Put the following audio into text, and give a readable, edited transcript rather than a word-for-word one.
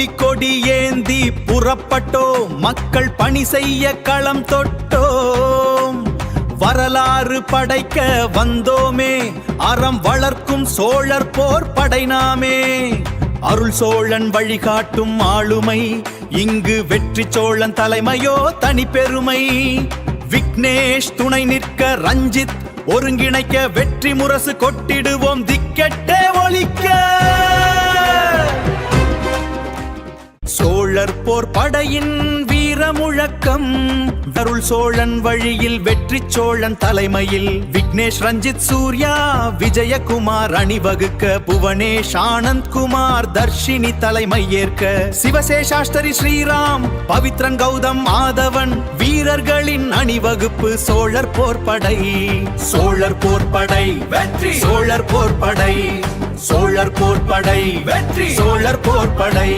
புலிக்கொடி ஏந்தி புறப்பட்டோம், மக்கள் பணி செய்ய களம் தொட்டோம். வரலாறு படைக்க வந்தோமே, அறம் வளர்க்கும் சோழர் போர் படைநாமே. அருள் சோழன் வழிகாட்டும் ஆளுமை, இங்கு வெற்றி சோழன் தலைமையோ தனி பெருமை. விக்னேஷ் துணை நிற்க ரஞ்சித் ஒருங்கிணைக்க, வெற்றி முரசு கொட்டிடுவோம் திக்கெட்டே ஒலிக்க. சோழர் போர் படையின் வீர முழக்கம், அருள் சோழன் வழியில் வெற்றி சோழன் தலைமையில். விக்னேஷ் ரஞ்சித் சூர்யா விஜயகுமார் அணிவகுக்க, புவனேஷ் ஆனந்த் குமார் தர்ஷினி தலைமை ஏற்க. சிவசேஷாஸ்திரி ஸ்ரீராம் பவித்ரன் கௌதம் ஆதவன் வீரர்களின் அணிவகுப்பு. சோழர் போர் படை, சோழர் போர் படை வெற்றி, சோழர் போர் படை, சோழர் போர் படை வெற்றி, சோழர் போர் படை.